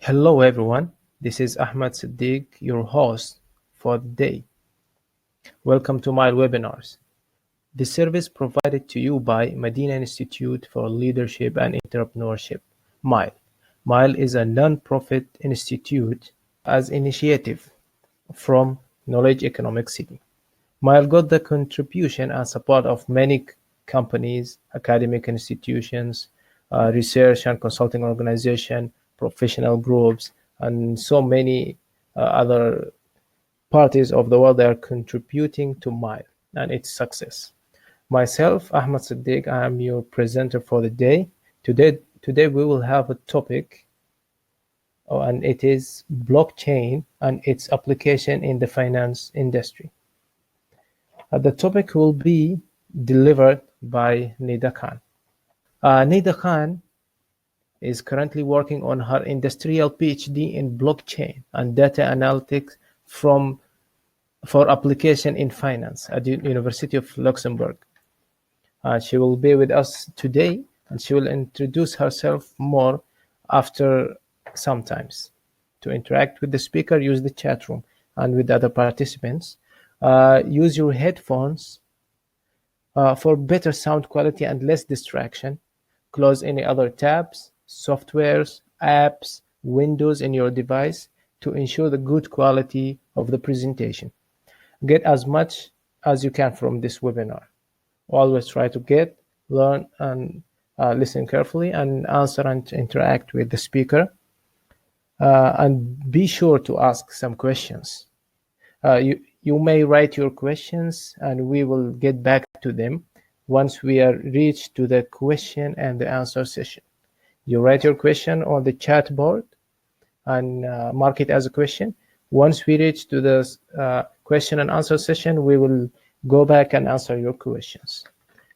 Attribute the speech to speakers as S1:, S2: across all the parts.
S1: Hello everyone, this is Ahmed Siddiq, your host for the day. Welcome to my webinars. The service provided to you by Madinah Institute for Leadership and Entrepreneurship, MILE. MILE is a non-profit institute as initiative from Knowledge Economic City. MILE got the contribution and support of many companies, academic institutions, research and consulting organizations, professional groups, and so many other parties of the world that are contributing to MILE and its success. Myself, Ahmed Siddiq, I am your presenter for the day. Today we will have a topic, and it is blockchain and its application in the finance industry. The topic will be delivered by Nida Khan. Nida Khan is currently working on her industrial PhD in blockchain and data analytics for application in finance at the University of Luxembourg. She will be with us today, and she will introduce herself more after sometimes. To interact with the speaker, use the chat room, and with other participants, use your headphones for better sound quality and less distraction. Close any other tabs, softwares, apps, windows in your device to ensure the good quality of the presentation. Get as much as you can from this webinar. Always try to learn, and listen carefully and answer and interact with the speaker. And be sure to ask some questions. You may write your questions and we will get back to them once we are reached to the question and the answer session. You write your question on the chat board and mark it as a question. Once we reach to the question and answer session, we will go back and answer your questions.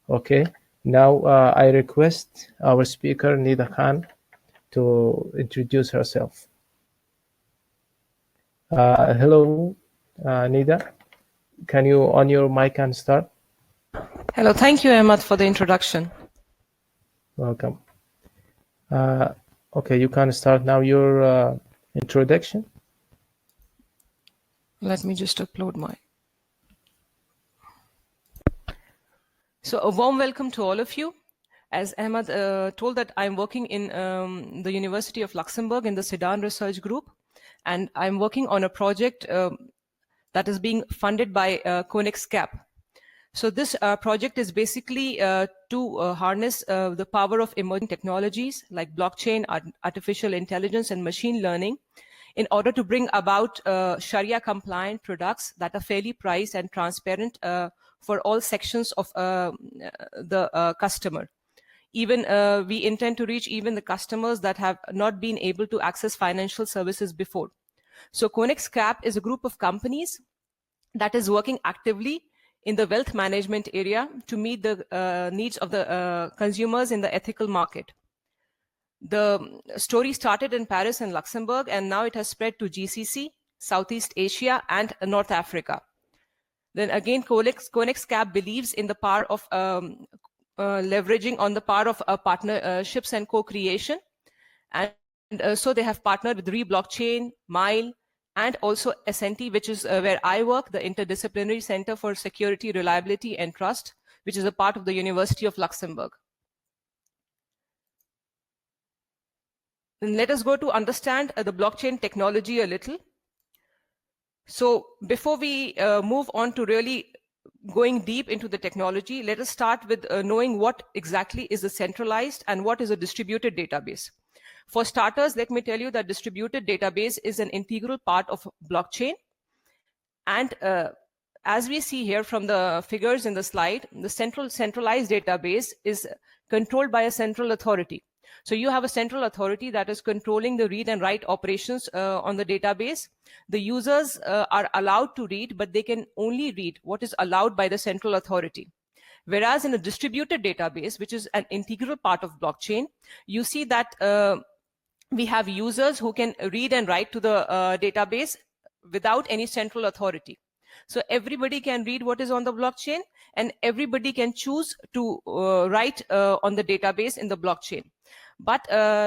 S1: Okay, now I request our speaker, Nida Khan, to introduce herself. Hello, Nida. Can you on your mic and start?
S2: Hello, thank you, Ahmed, for the introduction.
S1: Welcome. Okay, you can start now your introduction.
S2: Let me just upload my. So a warm welcome to all of you. As Ahmed told that I'm working in the University of Luxembourg in the Sedan Research Group, and I'm working on a project that is being funded by Conexcap. So this project is basically to harness the power of emerging technologies like blockchain, artificial intelligence, and machine learning in order to bring about Sharia-compliant products that are fairly priced and transparent for all sections of the customer. Even we intend to reach even the customers that have not been able to access financial services before. So Conexcap is a group of companies that is working actively in the wealth management area to meet the needs of the consumers in the ethical market. The story started in Paris and Luxembourg, and now it has spread to GCC, Southeast Asia, and North Africa. Then again, Conexcap believes in the power of leveraging on the power of partnerships and co-creation. And so they have partnered with Blockchain, MILE, and also SNT, which is where I work, the Interdisciplinary Center for Security, Reliability, and Trust, which is a part of the University of Luxembourg. Then let us go to understand the blockchain technology a little. So before we move on to really going deep into the technology, let us start with knowing what exactly is a centralized and what is a distributed database. For starters, let me tell you that distributed database is an integral part of blockchain. And as we see here from the figures in the slide, the centralized database is controlled by a central authority. So you have a central authority that is controlling the read and write operations on the database. The users are allowed to read, but they can only read what is allowed by the central authority. Whereas in a distributed database, which is an integral part of blockchain, you see that we have users who can read and write to the database without any central authority. So everybody can read what is on the blockchain, and everybody can choose to write on the database in the blockchain. But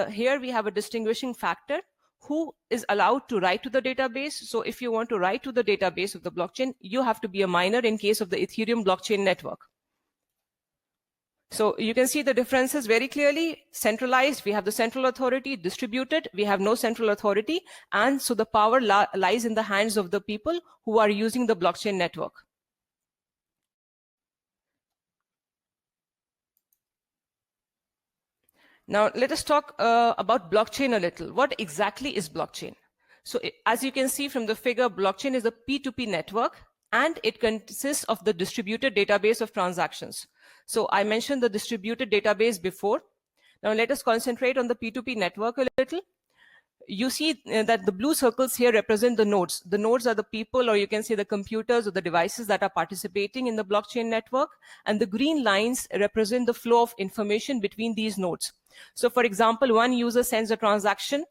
S2: here we have a distinguishing factor. who is allowed to write to the database. So if you want to write to the database of the blockchain, you have to be a miner in case of the Ethereum blockchain network. So you can see the differences very clearly. Centralized, we have the central authority. Distributed, we have no central authority. And so the power lies in the hands of the people who are using the blockchain network. Now, let us talk about blockchain a little. What exactly is blockchain? So as you can see from the figure, blockchain is a P2P network, and it consists of the distributed database of transactions. So I mentioned the distributed database before. Now let us concentrate on the P2P network a little. You see that the blue circles here represent the nodes. The nodes are the people, or you can say the computers or the devices that are participating in the blockchain network. And the green lines represent the flow of information between these nodes. So for example, one user sends a transaction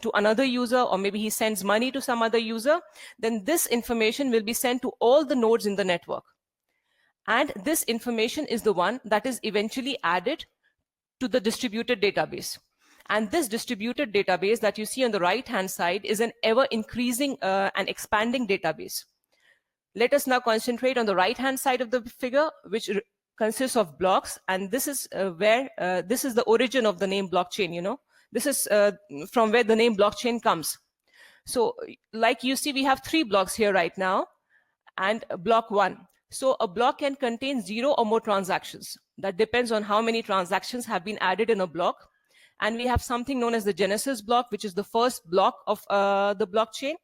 S2: to another user, or maybe he sends money to some other user, then this information will be sent to all the nodes in the network. And this information is the one that is eventually added to the distributed database. And this distributed database that you see on the right-hand side is an ever-increasing and expanding database. Let us now concentrate on the right-hand side of the figure, which consists of blocks. And this is this is the origin of the name blockchain, you know. This is from where the name blockchain comes. So like you see, we have 3 blocks here right now, and block 1. So a block can contain 0 or more transactions. That depends on how many transactions have been added in a block. And we have something known as the Genesis block, which is the first block of the blockchain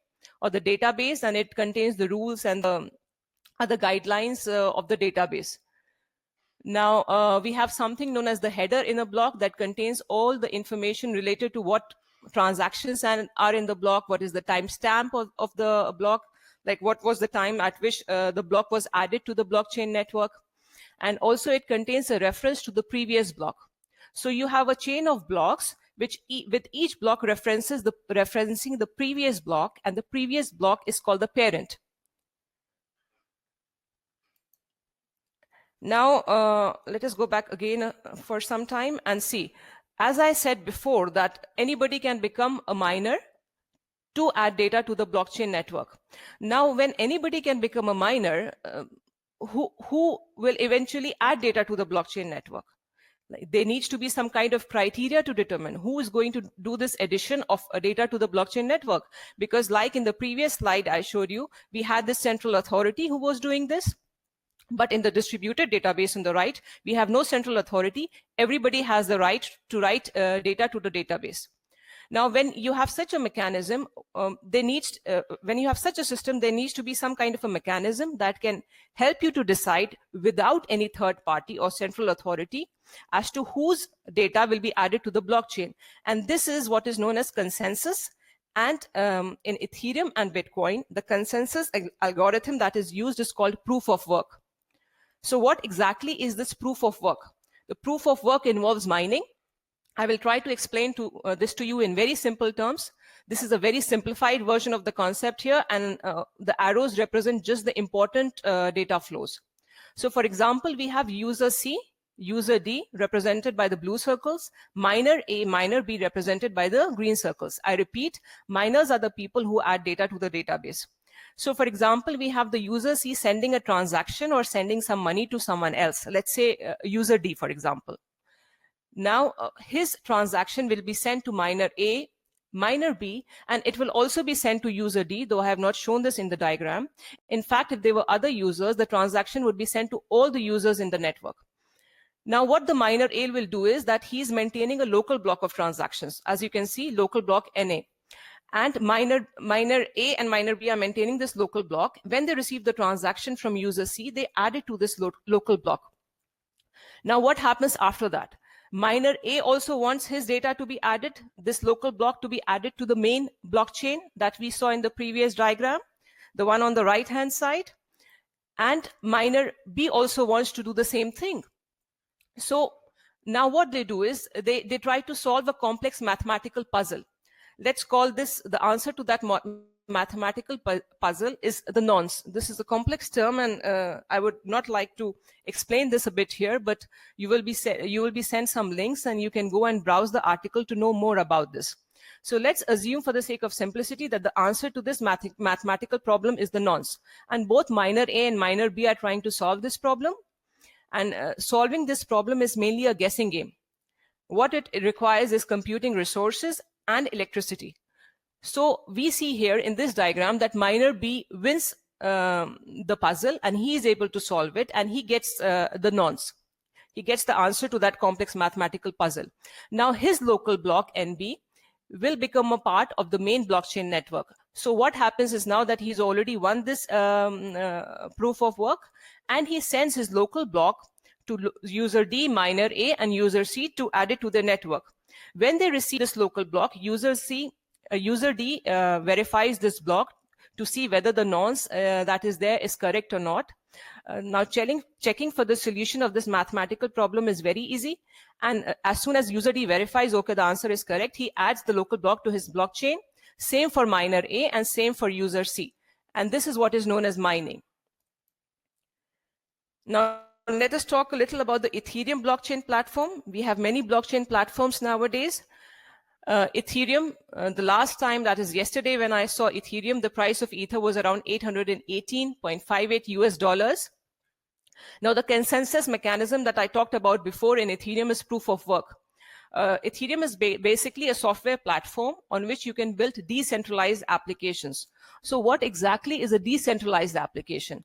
S2: or the database, and it contains the rules and the other guidelines of the database. Now, we have something known as the header in a block that contains all the information related to what transactions are in the block, what is the timestamp of the block, like what was the time at which the block was added to the blockchain network. And also it contains a reference to the previous block. So you have a chain of blocks, which with each block referencing the previous block, and the previous block is called the parent. Now, let us go back again for some time and see. As I said before, that anybody can become a miner to add data to the blockchain network. Now, when anybody can become a miner, who will eventually add data to the blockchain network? There needs to be some kind of criteria to determine who is going to do this addition of data to the blockchain network. Because like in the previous slide I showed you, we had this central authority who was doing this. But in the distributed database on the right, we have no central authority. Everybody has the right to write data to the database. Now, when you have such a mechanism, when you have such a system, there needs to be some kind of a mechanism that can help you to decide without any third party or central authority as to whose data will be added to the blockchain. And this is what is known as consensus. And in Ethereum and Bitcoin, the consensus algorithm that is used is called proof of work. So what exactly is this proof of work? The proof of work involves mining. I will try to explain this to you in very simple terms. This is a very simplified version of the concept here, and the arrows represent just the important data flows. So for example, we have user C, user D represented by the blue circles, miner A, miner B represented by the green circles. I repeat, miners are the people who add data to the database. So for example, we have the user C sending a transaction or sending some money to someone else. Let's say user D, for example. Now, his transaction will be sent to miner A, miner B, and it will also be sent to user D, though I have not shown this in the diagram. In fact, if there were other users, the transaction would be sent to all the users in the network. Now, what the miner A will do is that he's maintaining a local block of transactions. As you can see, local block NA. And miner A and miner B are maintaining this local block. When they receive the transaction from user C, they add it to this local block. Now, what happens after that? Miner A also wants his data to be added, this local block to be added to the main blockchain that we saw in the previous diagram, the one on the right-hand side. And miner B also wants to do the same thing. So now what they do is they try to solve a complex mathematical puzzle. Let's call this, the answer to that mathematical puzzle is the nonce. This is a complex term, and I would not like to explain this a bit here, but you will be sent some links and you can go and browse the article to know more about this. So let's assume for the sake of simplicity that the answer to this mathematical problem is the nonce. And both miner A and miner B are trying to solve this problem. And solving this problem is mainly a guessing game. What it requires is computing resources and electricity. So we see here in this diagram that miner B wins the puzzle, and he is able to solve it, and he gets the nonce. He gets the answer to that complex mathematical puzzle. Now his local block NB will become a part of the main blockchain network. So what happens is now that he's already won this proof of work, and he sends his local block to user D, miner A, and user C to add it to the network. When they receive this local block, user D verifies this block to see whether the nonce that is there is correct or not. Now checking for the solution of this mathematical problem is very easy. And as soon as user D verifies, okay, the answer is correct, he adds the local block to his blockchain. Same for miner A and same for user C. And this is what is known as mining. Now, let us talk a little about the Ethereum blockchain platform. We have many blockchain platforms nowadays. Ethereum, the last time, that is yesterday when I saw Ethereum, the price of Ether was around $818.58 US. Now, the consensus mechanism that I talked about before in Ethereum is proof of work. Ethereum is basically a software platform on which you can build decentralized applications. So what exactly is a decentralized application?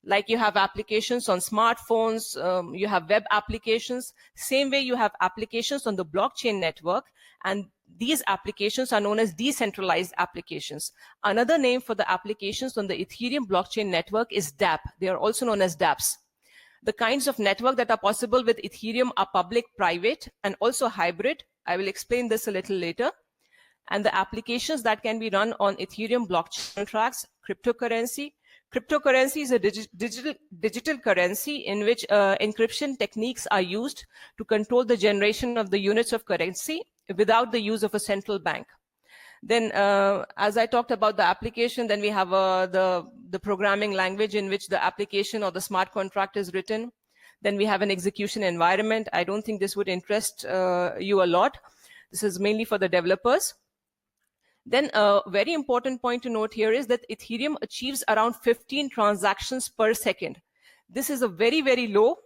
S2: Like you have applications on smartphones, you have web applications. Same way you have applications on the blockchain network, and these applications are known as decentralized applications. Another name for the applications on the Ethereum blockchain network is Dapp. They are also known as dApps. The kinds of network that are possible with Ethereum are public, private, and also hybrid. I will explain this a little later. And the applications that can be run on Ethereum blockchain contracts, cryptocurrency. Cryptocurrency is a digital currency in which encryption techniques are used to control the generation of the units of currency without the use of a central bank. Then, as I talked about the application, then we have the programming language in which the application or the smart contract is written. Then we have an execution environment. I don't think this would interest you a lot. This is mainly for the developers. Then a very important point to note here is that Ethereum achieves around 15 transactions per second. This is a very, very low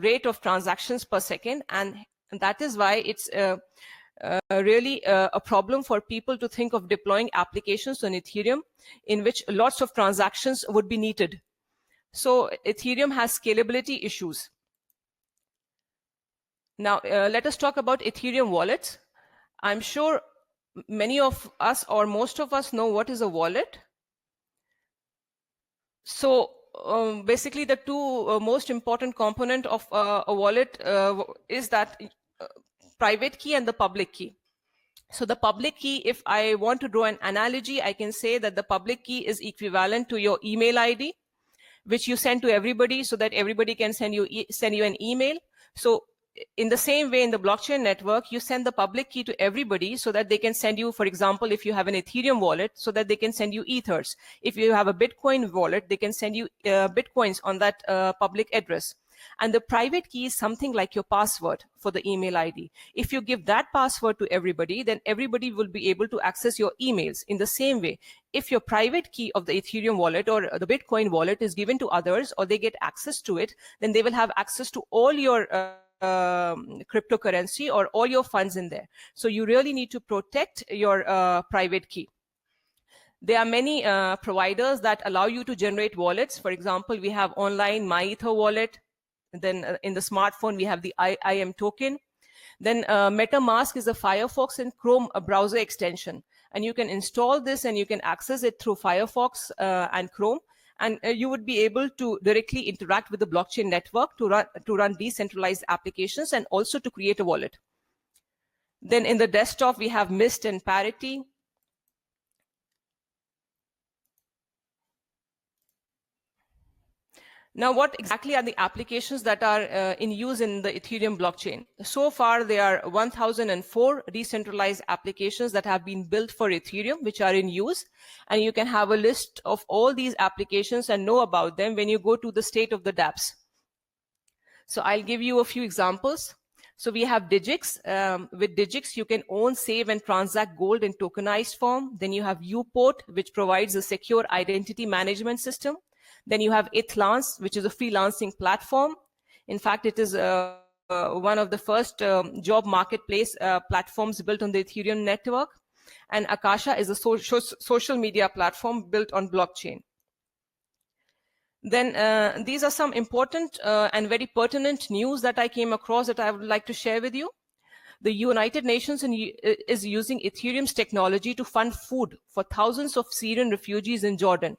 S2: rate of transactions per second, and that is why it's really a problem for people to think of deploying applications on Ethereum in which lots of transactions would be needed. So Ethereum has scalability issues. Now, let us talk about Ethereum wallets. I'm sure many of us or most of us know what is a wallet. So basically the two most important component of a wallet is that private key and the public key. So the public key, if I want to draw an analogy, I can say that the public key is equivalent to your email ID, which you send to everybody so that everybody can send you an email. So in the same way, in the blockchain network, you send the public key to everybody so that they can send you, for example, if you have an Ethereum wallet, so that they can send you Ethers. If you have a Bitcoin wallet, they can send you Bitcoins on that public address. And the private key is something like your password for the email ID. If you give that password to everybody, then everybody will be able to access your emails. In the same way, if your private key of the Ethereum wallet or the Bitcoin wallet is given to others, or they get access to it, then they will have access to all your cryptocurrency or all your funds in there. So you really need to protect your private key. There are many providers that allow you to generate wallets. For example, we have online MyEther wallet. Then in the smartphone, we have the IM token. Then MetaMask is a Firefox and Chrome browser extension. And you can install this and you can access it through Firefox and Chrome. And you would be able to directly interact with the blockchain network to run decentralized applications and also to create a wallet. Then in the desktop, we have Mist and Parity. Now, what exactly are the applications that are in use in the Ethereum blockchain? So far, there are 1,004 decentralized applications that have been built for Ethereum, which are in use. And you can have a list of all these applications and know about them when you go to the state of the dApps. So I'll give you a few examples. So we have Digix. With Digix, you can own, save, and transact gold in tokenized form. Then you have Uport, which provides a secure identity management system. Then you have Ithlance, which is a freelancing platform. In fact, it is one of the first job marketplace platforms built on the Ethereum network. And Akasha is a social media platform built on blockchain. Then these are some important and very pertinent news that I came across that I would like to share with you. The United Nations is using Ethereum's technology to fund food for thousands of Syrian refugees in Jordan.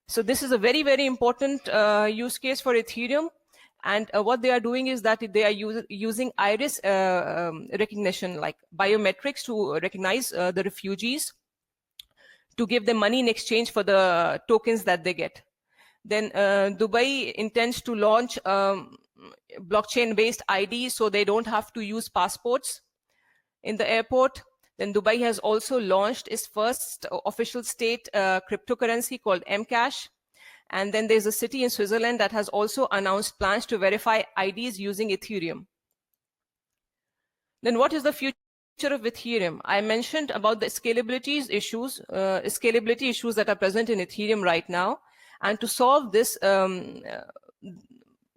S2: So this is a very, very important use case for Ethereum. And what they are doing is that they are using iris recognition, like biometrics, to recognize the refugees, to give them money in exchange for the tokens that they get. Then Dubai intends to launch blockchain-based IDs so they don't have to use passports in the airport. Then Dubai has also launched its first official state cryptocurrency called Mcash. And then there's a city in Switzerland that has also announced plans to verify IDs using Ethereum. Then what is the future of Ethereum? I mentioned about the scalability issues that are present in Ethereum right now. And to solve this, the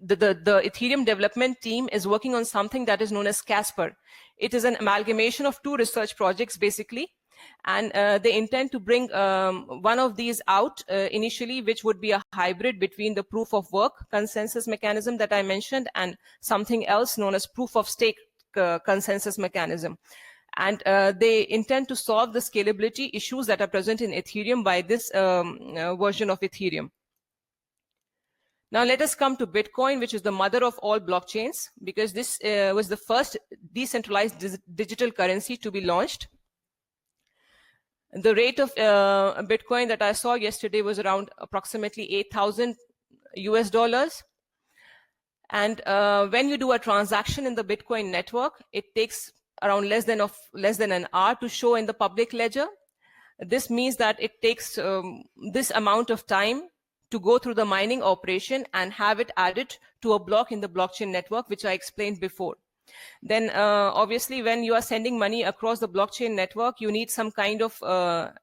S2: Ethereum development team is working on something that is known as Casper. It is an amalgamation of two research projects, basically. And they intend to bring one of these out initially, which would be a hybrid between the proof of work consensus mechanism that I mentioned and something else known as proof of stake consensus mechanism. And they intend to solve the scalability issues that are present in Ethereum by this version of Ethereum. Now let us come to Bitcoin, which is the mother of all blockchains, because this was the first decentralized digital currency to be launched. The rate of Bitcoin that I saw yesterday was around approximately 8,000 US dollars. And when you do a transaction in the Bitcoin network, it takes around less than an hour to show in the public ledger. This means that it takes this amount of time to go through the mining operation and have it added to a block in the blockchain network, which I explained before. Then obviously, when you are sending money across the blockchain network, you need some kind of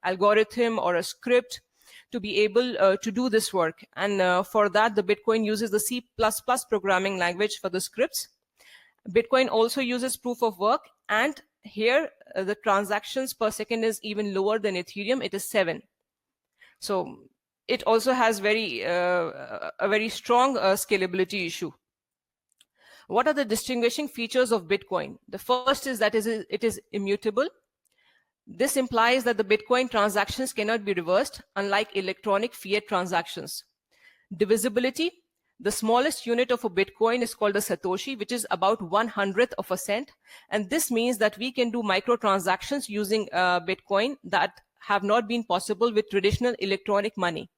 S2: algorithm or a script to be able to do this work. And for that, the Bitcoin uses the C++ programming language for the scripts. Bitcoin also uses proof of work, and here the transactions per second is even lower than Ethereum. It is 7. So it also has a very strong scalability issue. What are the distinguishing features of Bitcoin? The first is that it is immutable. This implies that the Bitcoin transactions cannot be reversed, unlike electronic fiat transactions. Divisibility. The smallest unit of a Bitcoin is called a Satoshi, which is about 1/100th of a cent. And this means that we can do microtransactions using Bitcoin that have not been possible with traditional electronic money.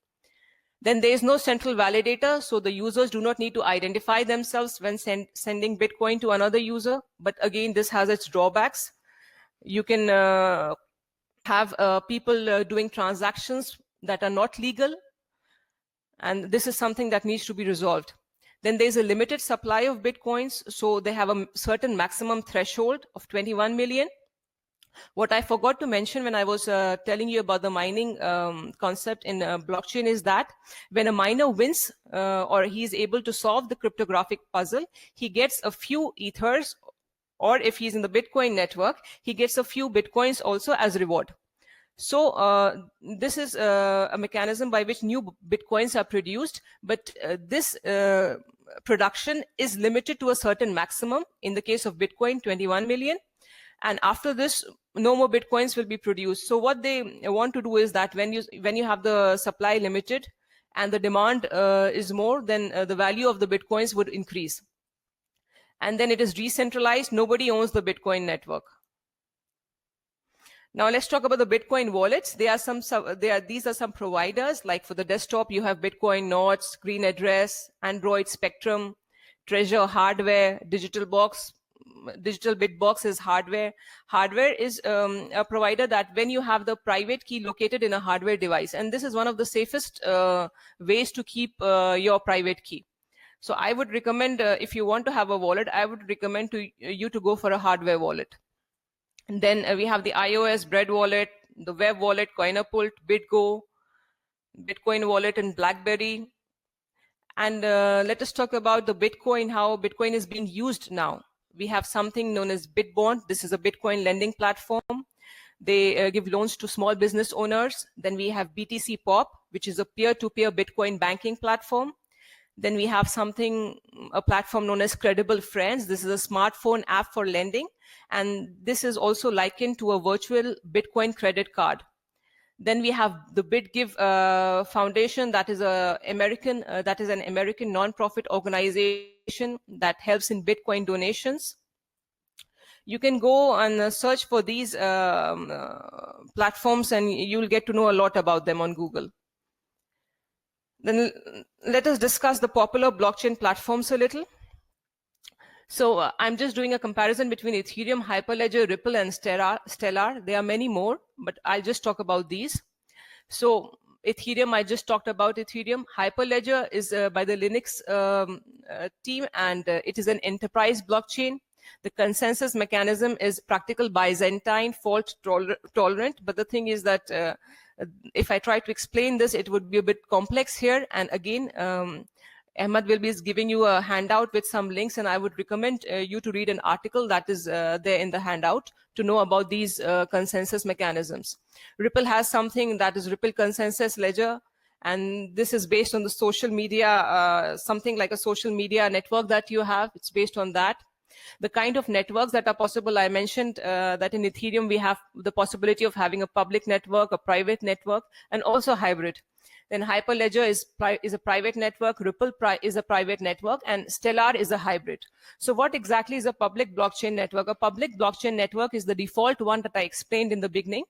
S2: Then there is no central validator, so the users do not need to identify themselves when sending Bitcoin to another user. But again, this has its drawbacks. You can have people doing transactions that are not legal, and this is something that needs to be resolved. Then there's a limited supply of Bitcoins, so they have a certain maximum threshold of 21 million. What I forgot to mention when I was telling you about the mining concept in blockchain is that when a miner wins or he is able to solve the cryptographic puzzle, he gets a few ethers, or if he's in the Bitcoin network, he gets a few Bitcoins also as reward. So this is a mechanism by which new Bitcoins are produced, but this production is limited to a certain maximum. In the case of Bitcoin, 21 million. And after this, no more Bitcoins will be produced. So what they want to do is that when you have the supply limited and the demand is more, then the value of the Bitcoins would increase. And then it is decentralized. Nobody owns the Bitcoin network. Now let's talk about the Bitcoin wallets. These are some providers. Like for the desktop, you have Bitcoin Notes, Green Address, Android Spectrum, Treasure Hardware, Digital Bitbox is hardware. Hardware is a provider that when you have the private key located in a hardware device, and this is one of the safest ways to keep your private key. So I would recommend, if you want to have a wallet, I would recommend to you to go for a hardware wallet. And then we have the iOS Bread wallet, the web wallet, Coinapult, BitGo, Bitcoin wallet, and BlackBerry. And let us talk about the Bitcoin, how Bitcoin is being used now. We have something known as Bitbond. This is a Bitcoin lending platform. They give loans to small business owners. Then we have BTC Pop, which is a peer-to-peer Bitcoin banking platform. Then we have a platform known as Credible Friends. This is a smartphone app for lending. And this is also likened to a virtual Bitcoin credit card. Then we have the BitGive Foundation, that is an American non-profit organization that helps in Bitcoin donations. You can go and search for these platforms, and you'll get to know a lot about them on Google. Then let us discuss the popular blockchain platforms a little. So I'm just doing a comparison between Ethereum, Hyperledger, Ripple, and Stellar. There are many more, but I'll just talk about these. So Ethereum, I just talked about Ethereum. Hyperledger is by the Linux team, and it is an enterprise blockchain. The consensus mechanism is practical Byzantine, fault tolerant. But the thing is that if I try to explain this, it would be a bit complex here. And again, Ahmad will be giving you a handout with some links, and I would recommend you to read an article that is there in the handout to know about these consensus mechanisms. Ripple has something that is Ripple Consensus Ledger, and this is based on the social media, something like a social media network that you have. It's based on that. The kind of networks that are possible, I mentioned that in Ethereum we have the possibility of having a public network, a private network, and also hybrid. Then Hyperledger is a private network, Ripple is a private network, and Stellar is a hybrid. So what exactly is a public blockchain network? A public blockchain network is the default one that I explained in the beginning,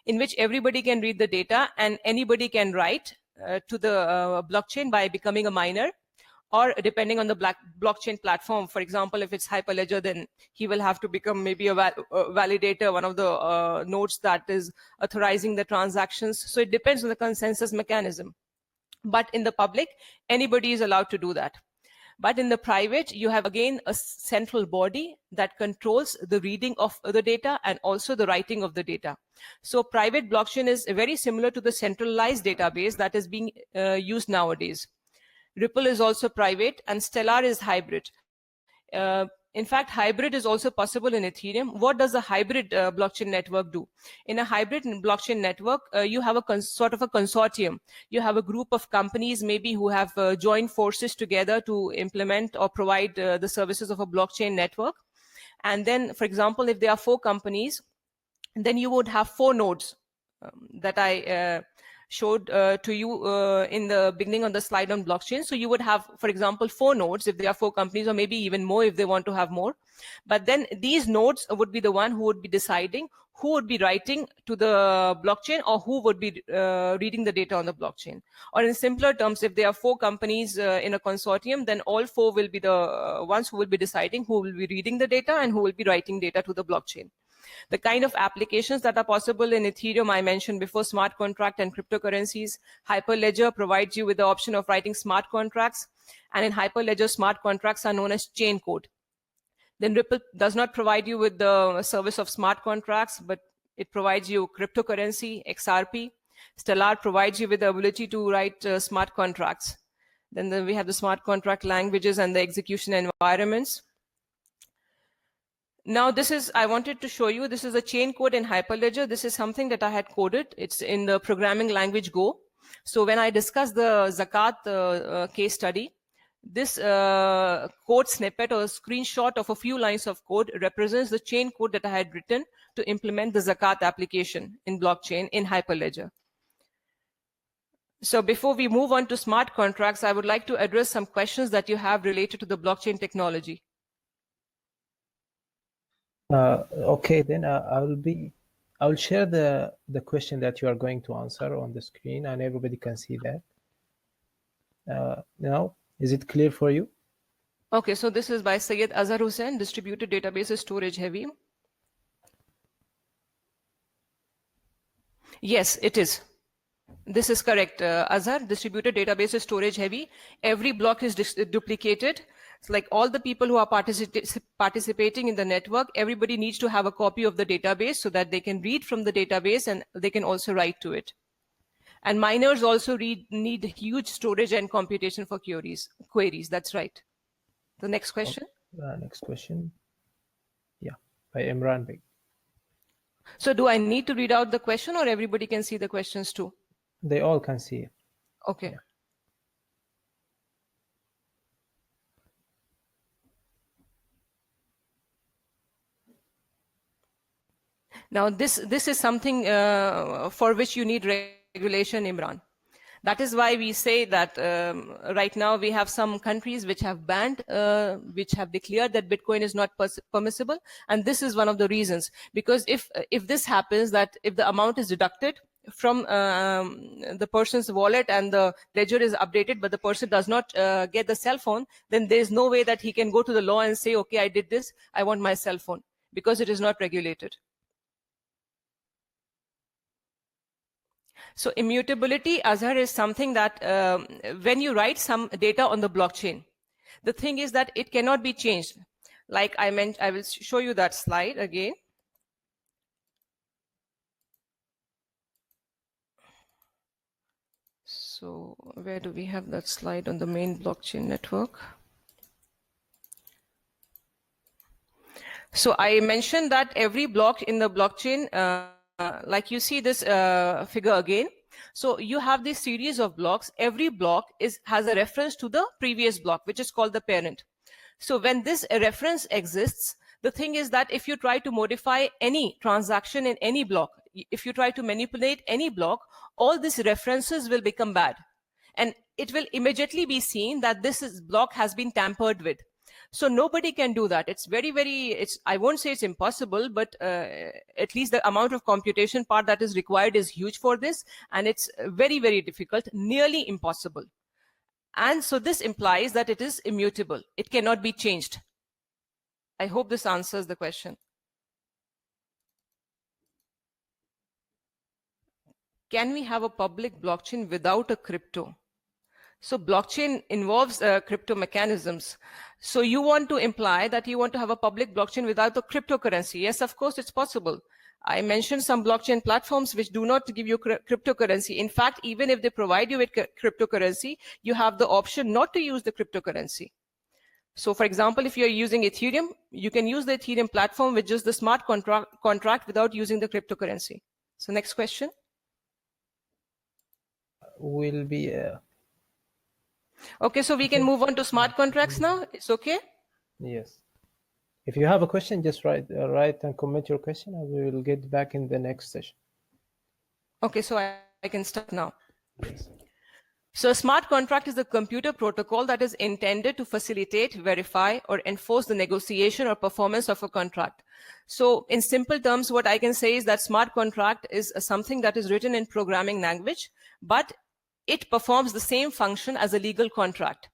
S2: in which everybody can read the data and anybody can write to the blockchain by becoming a miner, or depending on the blockchain platform. For example, if it's Hyperledger, then he will have to become maybe a validator, one of the nodes that is authorizing the transactions. So it depends on the consensus mechanism. But in the public, anybody is allowed to do that. But in the private, you have again a central body that controls the reading of the data and also the writing of the data. So private blockchain is very similar to the centralized database that is being used nowadays. Ripple is also private, and Stellar is hybrid. In fact, hybrid is also possible in Ethereum. What does a hybrid blockchain network do? In a hybrid blockchain network, you have a sort of a consortium. You have a group of companies maybe who have joined forces together to implement or provide the services of a blockchain network. And then, for example, if there are 4 companies, then you would have 4 nodes that I showed to you in the beginning on the slide on blockchain. So you would have, for example, 4 nodes if there are 4 companies, or maybe even more if they want to have more. But then these nodes would be the one who would be deciding who would be writing to the blockchain or who would be reading the data on the blockchain. Or in simpler terms, if there are 4 companies in a consortium, then all 4 will be the ones who will be deciding who will be reading the data and who will be writing data to the blockchain. The kind of applications that are possible in Ethereum, I mentioned before, smart contract and cryptocurrencies. Hyperledger provides you with the option of writing smart contracts. And in Hyperledger, smart contracts are known as chain code. Then Ripple does not provide you with the service of smart contracts, but it provides you cryptocurrency, XRP. Stellar provides you with the ability to write smart contracts. Then we have the smart contract languages and the execution environments. Now I wanted to show you, this is a chain code in Hyperledger. This is something that I had coded. It's in the programming language Go. So when I discussed the Zakaah case study, this code snippet or screenshot of a few lines of code represents the chain code that I had written to implement the Zakaah application in blockchain in Hyperledger. So before we move on to smart contracts, I would like to address some questions that you have related to the blockchain technology.
S1: Okay, then I will share the question that you are going to answer on the screen, and everybody can see that. Now, is it clear for you?
S2: Okay, so this is by Syed Azhar Hussain, distributed databases storage heavy. Yes, it is. This is correct, Azhar. Distributed database is storage heavy. Every block is duplicated. It's like all the people who are participating in the network, everybody needs to have a copy of the database so that they can read from the database and they can also write to it. And miners also need huge storage and computation for queries. That's right. The next question.
S1: Next question. Yeah, by Imran Beg.
S2: So do I need to read out the question or everybody can see the questions too?
S1: They all can see it.
S2: Okay.
S1: Yeah.
S2: Now, this is something for which you need regulation, Imran. That is why we say that right now we have some countries which have banned, which have declared that Bitcoin is not permissible. And this is one of the reasons. Because if this happens, that if the amount is deducted from the person's wallet and the ledger is updated, but the person does not get the cell phone, then there is no way that he can go to the law and say, okay, I did this, I want my cell phone, because it is not regulated. So immutability, Azhar, is something that when you write some data on the blockchain, the thing is that it cannot be changed. Like I mentioned, I will show you that slide again. So where do we have that slide on the main blockchain network? So I mentioned that every block in the blockchain, like you see this figure again. So you have this series of blocks. Every block has a reference to the previous block, which is called the parent. So when this reference exists, the thing is that if you try to modify any transaction in any block, if you try to manipulate any block, all these references will become bad. And it will immediately be seen that this block has been tampered with. So nobody can do that. It's very, I won't say it's impossible, but at least the amount of computation part that is required is huge for this. And it's very, very difficult, nearly impossible. And so this implies that it is immutable. It cannot be changed. I hope this answers the question. Can we have a public blockchain without a crypto? So blockchain involves crypto mechanisms. So you want to imply that you want to have a public blockchain without a cryptocurrency. Yes, of course, it's possible. I mentioned some blockchain platforms which do not give you cryptocurrency. In fact, even if they provide you with cryptocurrency, you have the option not to use the cryptocurrency. So for example, if you're using Ethereum, you can use the Ethereum platform with just the smart contract without using the cryptocurrency. So next question.
S1: Will be
S2: okay, so we can move on to smart contracts now. It's okay?
S1: Yes. If you have a question, just write and comment your question, and we will get back in the next session.
S2: Okay, so I can start now.
S1: Yes.
S2: So a smart contract is a computer protocol that is intended to facilitate, verify, or enforce the negotiation or performance of a contract. So in simple terms, what I can say is that smart contract is something that is written in programming language, but it performs the same function as a legal contract.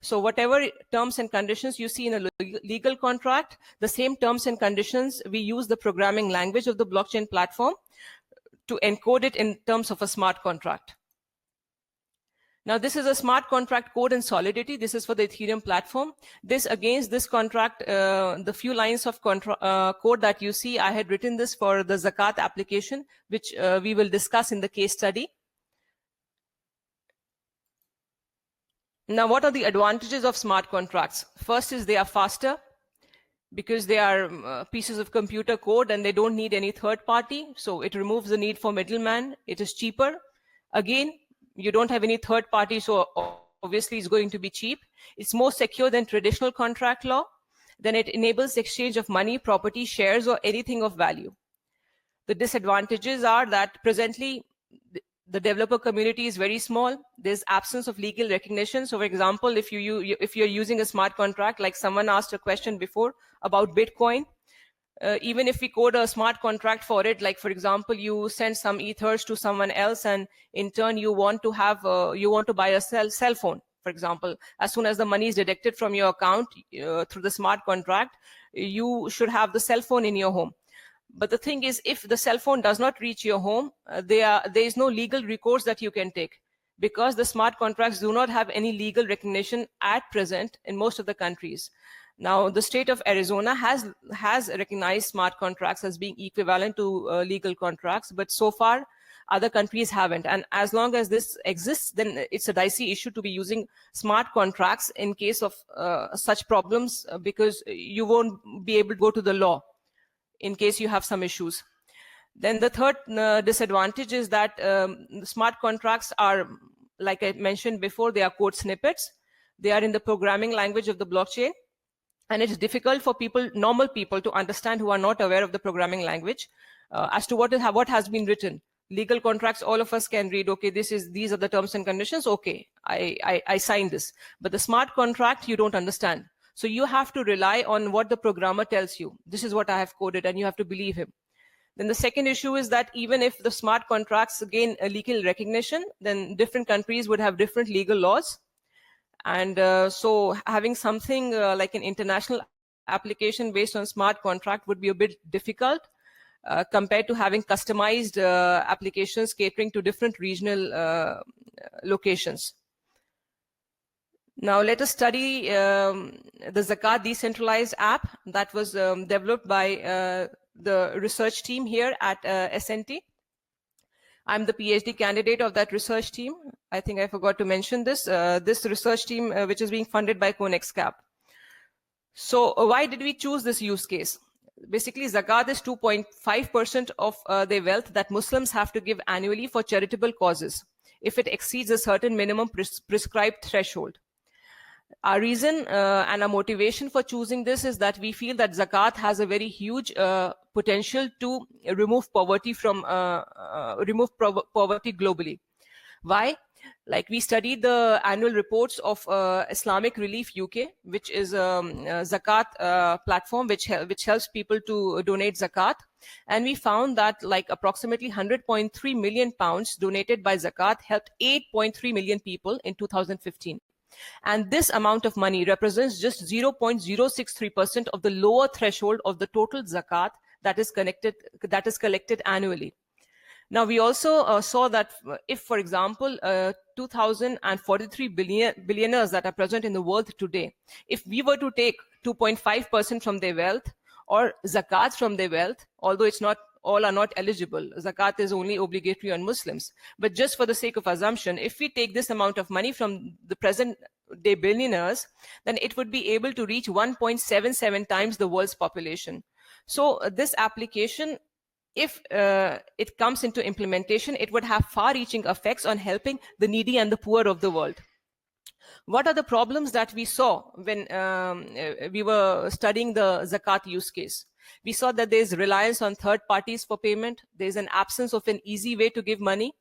S2: So whatever terms and conditions you see in a legal contract, the same terms and conditions, we use the programming language of the blockchain platform to encode it in terms of a smart contract. Now, this is a smart contract code and solidity. This is for the Ethereum platform. Against this contract, the few lines of code that you see, I had written this for the Zakaah application, which we will discuss in the case study. Now, what are the advantages of smart contracts? First is they are faster because they are pieces of computer code and they don't need any third party. So it removes the need for middleman. It is cheaper. Again, you don't have any third party, so obviously it's going to be cheap. It's more secure than traditional contract law. Then it enables exchange of money, property, shares, or anything of value. The disadvantages are that presently the developer community is very small. There's absence of legal recognition. So for example, if you're using a smart contract, like someone asked a question before about Bitcoin, even if we code a smart contract for it, like for example, you send some ethers to someone else, and in turn you want to buy a cell phone, for example. As soon as the money is deducted from your account through the smart contract, you should have the cell phone in your home. But the thing is, if the cell phone does not reach your home, there is no legal recourse that you can take, because the smart contracts do not have any legal recognition at present in most of the countries. Now, the state of Arizona has recognized smart contracts as being equivalent to legal contracts, but so far other countries haven't. And as long as this exists, then it's a dicey issue to be using smart contracts in case of such problems, because you won't be able to go to the law in case you have some issues. Then the third disadvantage is that smart contracts are, like I mentioned before, they are code snippets. They are in the programming language of the blockchain, and it's difficult for people, normal people, to understand who are not aware of the programming language as to what has been written. Legal contracts, all of us can read, okay, these are the terms and conditions, okay, I sign this. But the smart contract, you don't understand. So you have to rely on what the programmer tells you. This is what I have coded, and you have to believe him. Then the second issue is that even if the smart contracts gain a legal recognition, then different countries would have different legal laws. And so having something like an international application based on smart contract would be a bit difficult compared to having customized applications catering to different regional locations. Now let us study the Zakaah Decentralized App that was developed by the research team here at SNT. I'm the PhD candidate of that research team. I think I forgot to mention this. This research team, which is being funded by Conexcap. So why did we choose this use case? Basically, Zakaat is 2.5% of their wealth that Muslims have to give annually for charitable causes if it exceeds a certain minimum prescribed threshold. Our reason and our motivation for choosing this is that we feel that Zakaat has a very huge potential to remove poverty from poverty globally. Why? Like, we studied the annual reports of Islamic Relief UK, which is a Zakat platform which helps people to donate Zakat. And we found that like approximately 100.3 million pounds donated by Zakat helped 8.3 million people in 2015. And this amount of money represents just 0.063% of the lower threshold of the total Zakat that is collected annually. Now, we also saw that if, for example, 2,043 billionaires that are present in the world today, if we were to take 2.5% from their wealth or zakat from their wealth, although it's not all are not eligible, zakat is only obligatory on Muslims. But just for the sake of assumption, if we take this amount of money from the present day billionaires, then it would be able to reach 1.77 times the world's population. So this application, if it comes into implementation, it would have far-reaching effects on helping the needy and the poor of the world. What are the problems that we saw when we were studying the Zakat use case? We saw that there's reliance on third parties for payment. There's an absence of an easy way to give money.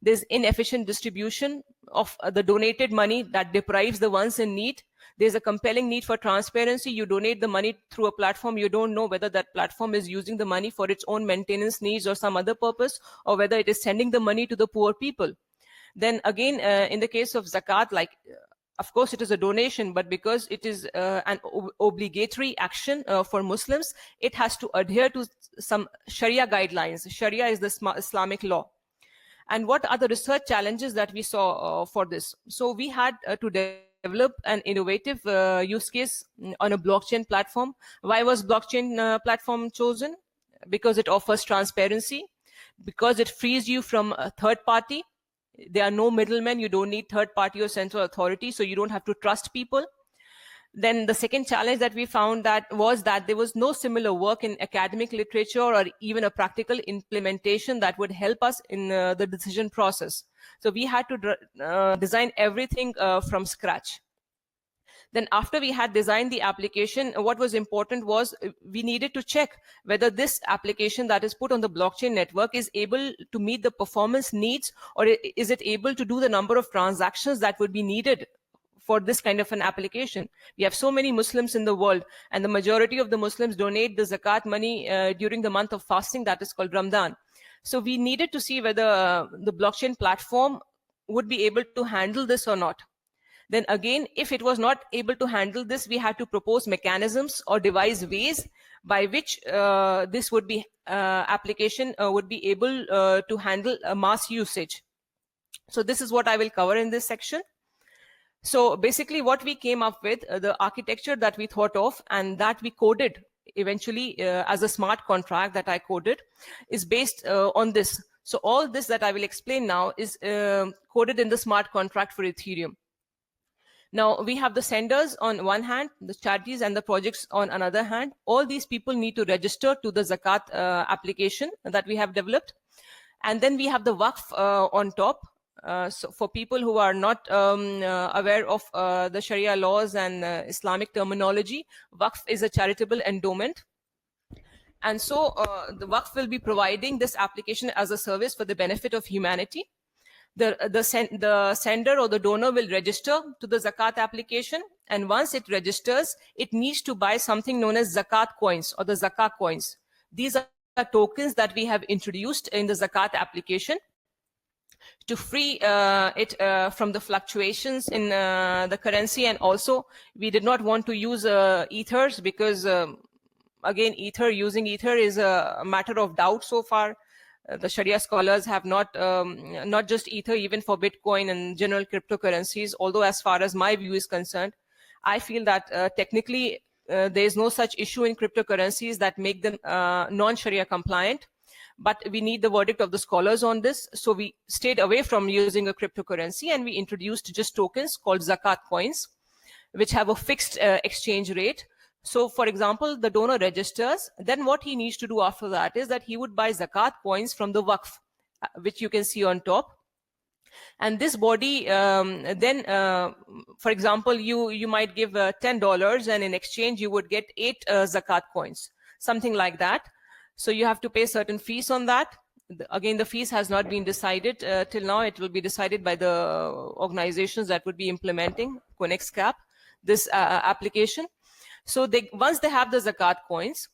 S2: There's inefficient distribution of the donated money that deprives the ones in need. There's a compelling need for transparency. You donate the money through a platform. You don't know whether that platform is using the money for its own maintenance needs or some other purpose, or whether it is sending the money to the poor people. Then again, in the case of Zakat, like, of course, it is a donation, but because it is an obligatory action for Muslims, it has to adhere to some Sharia guidelines. Sharia is the Islamic law. And what are the research challenges that we saw for this? So we had to develop an innovative use case on a blockchain platform. Why was blockchain platform chosen? Because it offers transparency, because it frees you from a third party. There are no middlemen. You don't need third party or central authority, so you don't have to trust people. Then the second challenge that we found was that there was no similar work in academic literature or even a practical implementation that would help us in the decision process. So we had to design everything from scratch. Then after we had designed the application, what was important was we needed to check whether this application that is put on the blockchain network is able to meet the performance needs, or is it able to do the number of transactions that would be needed for this kind of an application. We have so many Muslims in the world, and the majority of the Muslims donate the zakat money during the month of fasting that is called Ramadan. So we needed to see whether the blockchain platform would be able to handle this or not. Then again, if it was not able to handle this, we had to propose mechanisms or devise ways by which this would be application would be able to handle mass usage. So this is what I will cover in this section. So basically what we came up with, the architecture that we thought of and that we coded eventually as a smart contract that I coded, is based on this. So all this that I will explain now is coded in the smart contract for Ethereum. Now we have the senders on one hand, the charities and the projects on another hand. All these people need to register to the Zakaah application that we have developed. And then we have the Waqf on top. So for people who are not aware of the Sharia laws and Islamic terminology, Waqf is a charitable endowment. And so the Waqf will be providing this application as a service for the benefit of humanity. The sender or the donor will register to the Zakaah application, and once it registers, it needs to buy something known as Zakaah coins or the Zakaah coins. These are tokens that we have introduced in the Zakaah application to free it from the fluctuations in the currency. And also we did not want to use ethers because again, using ether is a matter of doubt so far. The Sharia scholars have not just ether, even for Bitcoin and general cryptocurrencies, although as far as my view is concerned, I feel that technically there is no such issue in cryptocurrencies that make them non-Sharia compliant. But we need the verdict of the scholars on this. So we stayed away from using a cryptocurrency and we introduced just tokens called Zakaah coins, which have a fixed exchange rate. So for example, the donor registers, then what he needs to do after that is that he would buy Zakaah coins from the Waqf, which you can see on top. And this body then, for example, you might give $10 and in exchange you would get 8 Zakaah coins, something like that. So you have to pay certain fees on that. Again, the fees has not been decided till now. It will be decided by the organizations that would be implementing Conexcap, this application. So once they have the Zakaah coins,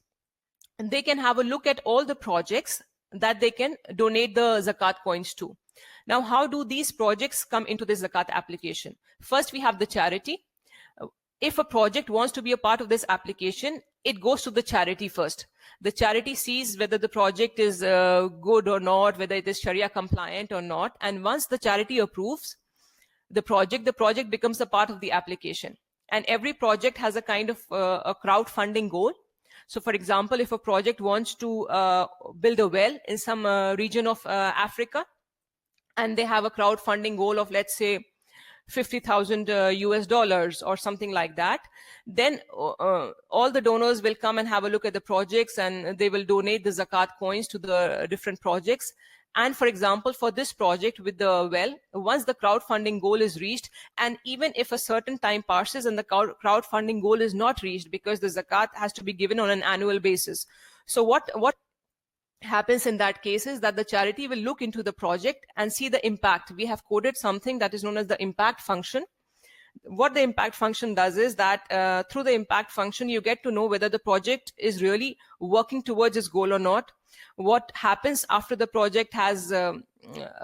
S2: they can have a look at all the projects that they can donate the Zakaah coins to. Now, how do these projects come into the Zakaah application? First, we have the charity. If a project wants to be a part of this application, it goes to the charity first. The charity sees whether the project is good or not, whether it is Sharia compliant or not. And once the charity approves the project becomes a part of the application. And every project has a kind of a crowdfunding goal. So for example, if a project wants to build a well in some region of Africa, and they have a crowdfunding goal of, let's say, $50,000 US or something like that, then all the donors will come and have a look at the projects and they will donate the Zakaah coins to the different projects. And for example, for this project with the well, once the crowdfunding goal is reached, and even if a certain time passes and the crowdfunding goal is not reached, because the Zakaah has to be given on an annual basis. So what happens in that case is that the charity will look into the project and see the impact. We have coded something that is known as the impact function. What the impact function does is that through the impact function, you get to know whether the project is really working towards its goal or not, what happens after the project has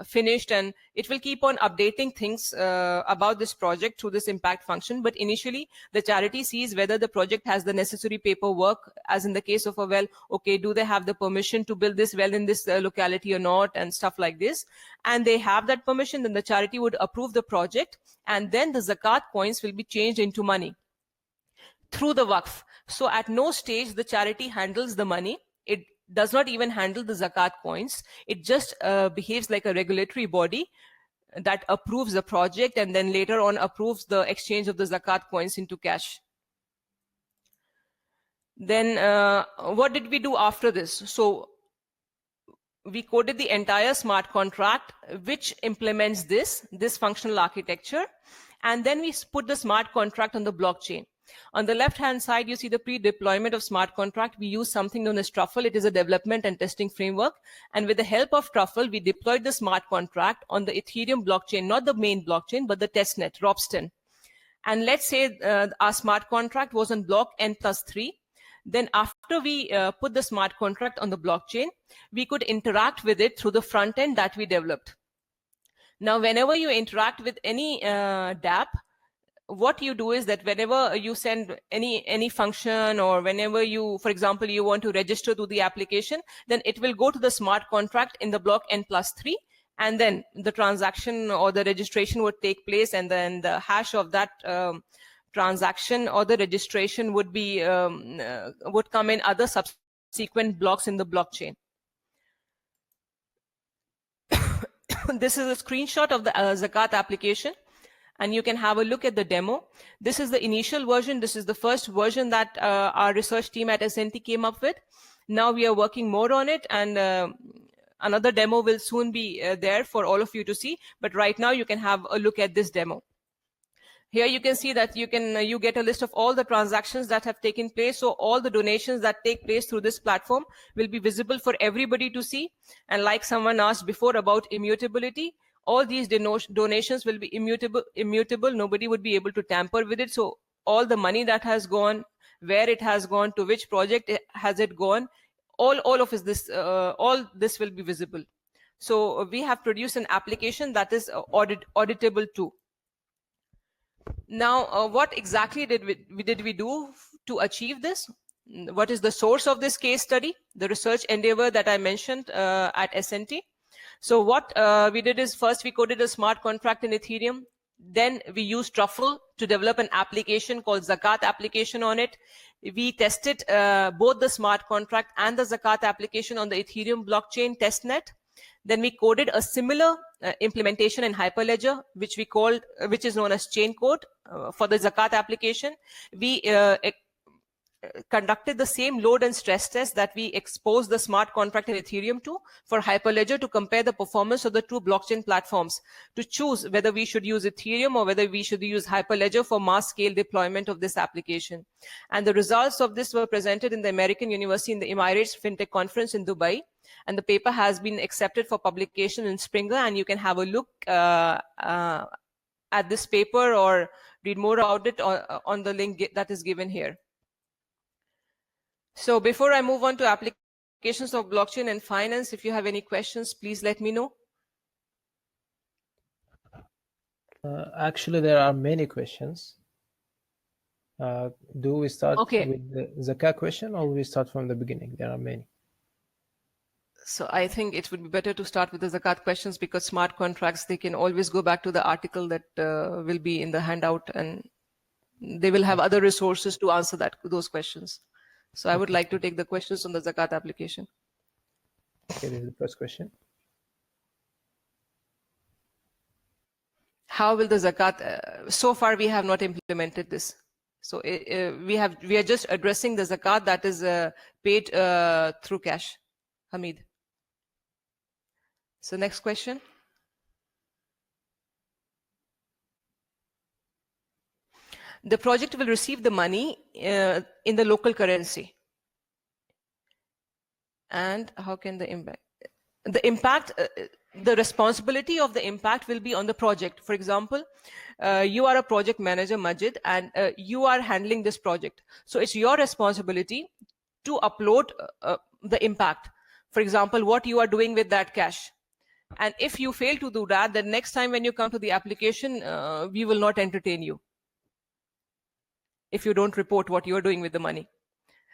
S2: finished, and it will keep on updating things about this project through this impact function. But initially, the charity sees whether the project has the necessary paperwork, as in the case of a well, okay, do they have the permission to build this well in this locality or not, and stuff like this. And they have that permission, then the charity would approve the project, and then the Zakaah coins will be changed into money through the Waqf. So at no stage the charity handles the money. It does not even handle the Zakaah coins. It just behaves like a regulatory body that approves the project and then later on approves the exchange of the Zakaah coins into cash. Then what did we do after this? So we coded the entire smart contract which implements this functional architecture, and then we put the smart contract on the blockchain. On the left-hand side, you see the pre-deployment of smart contract. We use something known as Truffle. It is a development and testing framework. And with the help of Truffle, we deployed the smart contract on the Ethereum blockchain, not the main blockchain, but the testnet, Ropsten. And let's say our smart contract was on block N+3. Then after we put the smart contract on the blockchain, we could interact with it through the front end that we developed. Now, whenever you interact with any Dapp, what you do is that whenever you send any function, or whenever you, for example, you want to register to the application, then it will go to the smart contract in the block n+3, and then the transaction or the registration would take place, and then the hash of that transaction or the registration would be would come in other subsequent blocks in the blockchain. This is a screenshot of the Zakaah application, and you can have a look at the demo. This is the initial version. This is the first version that our research team at SNT came up with. Now we are working more on it, and another demo will soon be there for all of you to see. But right now you can have a look at this demo. Here you can see that you get a list of all the transactions that have taken place. So all the donations that take place through this platform will be visible for everybody to see. And like someone asked before about immutability, all these donations will be immutable. Nobody would be able to tamper with it. So all the money that has gone, where it has gone, to which project has it gone, all of this, all this will be visible. So we have produced an application that is auditable too. Now, what exactly did we do to achieve this? What is the source of this case study? The research endeavor that I mentioned at SNT. So what we did is, first we coded a smart contract in Ethereum. Then we used Truffle to develop an application called Zakaah application on it. We tested both the smart contract and the Zakaah application on the Ethereum blockchain testnet. Then we coded a similar implementation in Hyperledger, which is known as chain code for the Zakaah application. We conducted the same load and stress test that we exposed the smart contract in Ethereum to for Hyperledger, to compare the performance of the two blockchain platforms, to choose whether we should use Ethereum or whether we should use Hyperledger for mass scale deployment of this application. And the results of this were presented in the American University in the Emirates FinTech Conference in Dubai. And the paper has been accepted for publication in Springer, and you can have a look at this paper or read more about it on the link that is given here. So before I move on to applications of blockchain and finance, if you have any questions, please let me know.
S1: Actually, there are many questions. Do we start with the Zakaah question, or we start from the beginning? There are many.
S2: So I think it would be better to start with the Zakaah questions, because smart contracts, they can always go back to the article that will be in the handout, and they will have other resources to answer those questions. So I would like to take the questions on the Zakaah application.
S1: Okay, this is the first question.
S2: How will the Zakaah? So far, we have not implemented this. So we are just addressing the Zakaah that is paid through cash. Hamid. So next question. The project will receive the money in the local currency. And how can the impact, the responsibility of the impact will be on the project. For example, you are a project manager, Majid, and you are handling this project. So it's your responsibility to upload the impact. For example, what you are doing with that cash. And if you fail to do that, then next time when you come to the application, we will not entertain you if you don't report what you're doing with the money.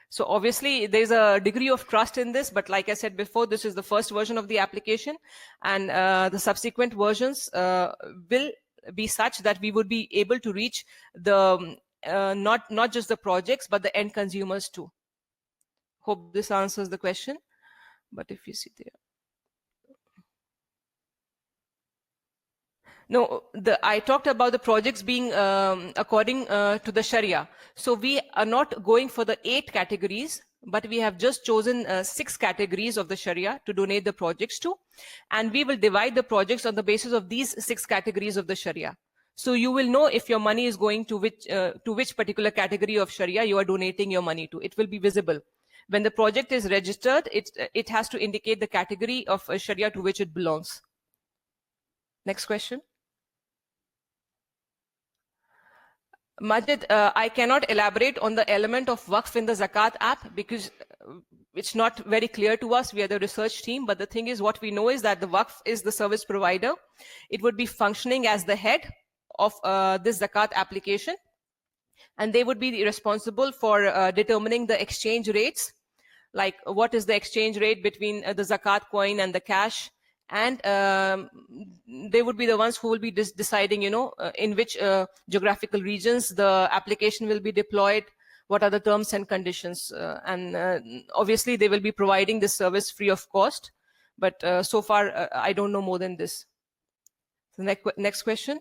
S2: So obviously there's a degree of trust in this, but like I said before, this is the first version of the application, and the subsequent versions will be such that we would be able to reach the not just the projects, but the end consumers too. Hope this answers the question. But if you see there, no, I talked about the projects being according to the Sharia. So we are not going for the 8 categories, but we have just chosen 6 categories of the Sharia to donate the projects to. And we will divide the projects on the basis of these 6 categories of the Sharia. So you will know if your money is going to which particular category of Sharia you are donating your money to. It will be visible. When the project is registered, it has to indicate the category of Sharia to which it belongs. Next question. Majid, I cannot elaborate on the element of Waqf in the Zakaah app because it's not very clear to us. We are the research team, but the thing is, what we know is that the Waqf is the service provider. It would be functioning as the head of this zakat application, and they would be responsible for determining the exchange rates, like what is the exchange rate between the zakat coin and the cash, and they would be the ones who will be deciding, in which geographical regions the application will be deployed, what are the terms and conditions, and obviously they will be providing this service free of cost, but so far I don't know more than this. The next question.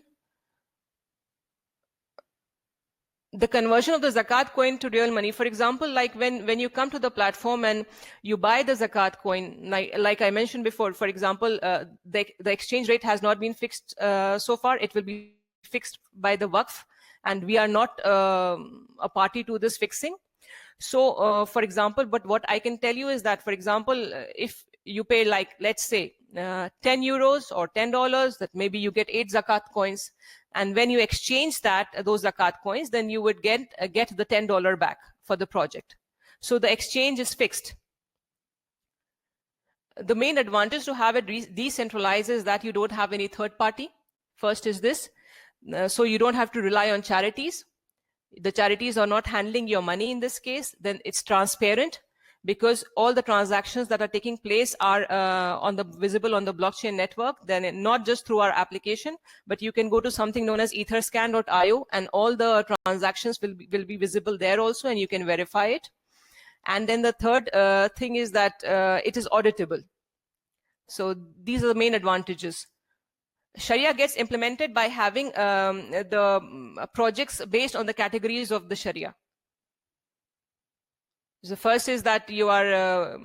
S2: The conversion of the zakat coin to real money, for example, like when you come to the platform and you buy the zakat coin, like I mentioned before, for example, the exchange rate has not been fixed so far. It will be fixed by the Waqf, and we are not a party to this fixing. So for example, but what I can tell you is that, for example, if you pay, like, let's say 10 euros or $10, that maybe you get 8 zakat coins, and when you exchange those zakat coins, then you would get the $10 back for the project. So the exchange is fixed. The main advantage to have it decentralized is that you don't have any third party. First is this, so you don't have to rely on charities. The charities are not handling your money in this case. Then it's transparent, because all the transactions that are taking place are visible on the blockchain network, then not just through our application, but you can go to something known as etherscan.io, and all the transactions will be visible there also, and you can verify it. And then the third thing is that it is auditable. So these are the main advantages. Sharia gets implemented by having the projects based on the categories of the Sharia. The first is that you are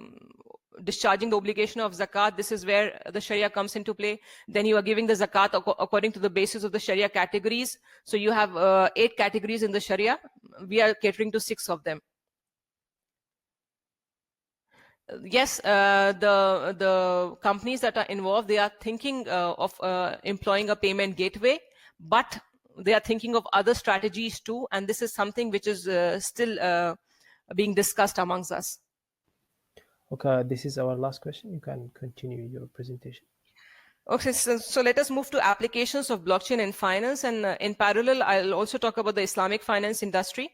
S2: discharging the obligation of zakat. This is where the Sharia comes into play. Then you are giving the zakat according to the basis of the Sharia categories. So you have 8 categories in the Sharia. We are catering to 6 of them. Yes, the companies that are involved, they are thinking of employing a payment gateway, but they are thinking of other strategies too, and this is something which is still being discussed amongst us.
S1: Okay, this is our last question. You can continue your presentation.
S2: Okay, so let us move to applications of blockchain in finance, and in parallel, I'll also talk about the Islamic finance industry.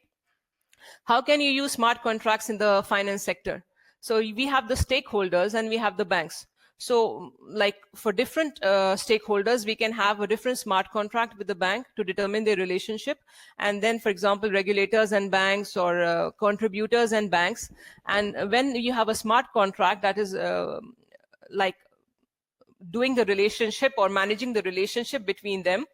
S2: How can you use smart contracts in the finance sector? So we have the stakeholders and we have the banks. So like for different stakeholders, we can have a different smart contract with the bank to determine their relationship. And then, for example, regulators and banks, or contributors and banks. And when you have a smart contract that is like doing the relationship or managing the relationship between them,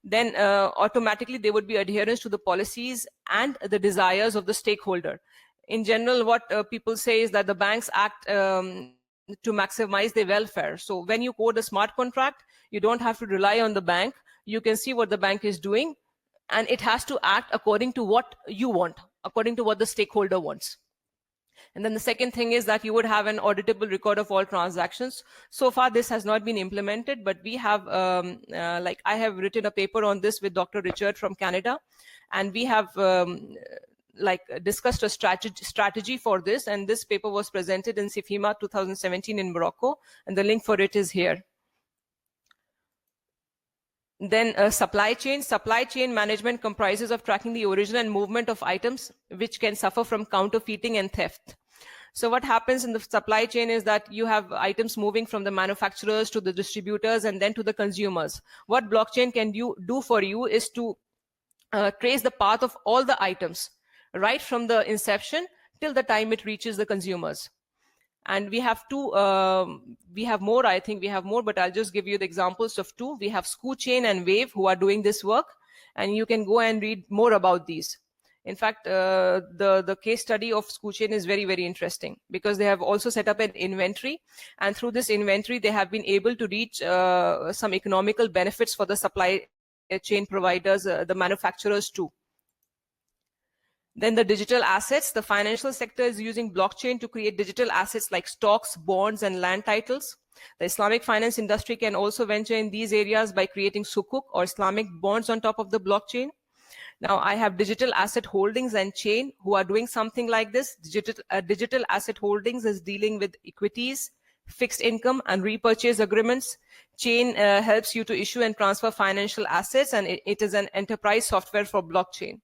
S2: then automatically there would be adherence to the policies and the desires of the stakeholder. In general, what people say is that the banks act to maximize their welfare. So when you code a smart contract, you don't have to rely on the bank. You can see what the bank is doing, and it has to act according to what you want, according to what the stakeholder wants. And then the second thing is that you would have an auditable record of all transactions. So far, this has not been implemented, but we have, like I have written a paper on this with Dr. Richard from Canada, and we have like discussed a strategy for this, and this paper was presented in SIFIMA 2017 in Morocco, and the link for it is here. Then supply chain management comprises of tracking the origin and movement of items which can suffer from counterfeiting and theft. So what happens in the supply chain is that you have items moving from the manufacturers to the distributors and then to the consumers. What blockchain can do for you is to trace the path of all the items, right from the inception till the time it reaches the consumers. And we have we have more, I think we have more, but I'll just give you the examples of 2. We have SkuChain and Wave who are doing this work, and you can go and read more about these. In fact, the case study of SkuChain is very, very interesting, because they have also set up an inventory, and through this inventory, they have been able to reach some economical benefits for the supply chain providers, the manufacturers too. Then the digital assets, the financial sector is using blockchain to create digital assets like stocks, bonds, and land titles. The Islamic finance industry can also venture in these areas by creating sukuk or Islamic bonds on top of the blockchain. Now I have digital asset holdings and chain who are doing something like this. Digital asset holdings is dealing with equities, fixed income and repurchase agreements. Chain helps you to issue and transfer financial assets, and it is an enterprise software for blockchain.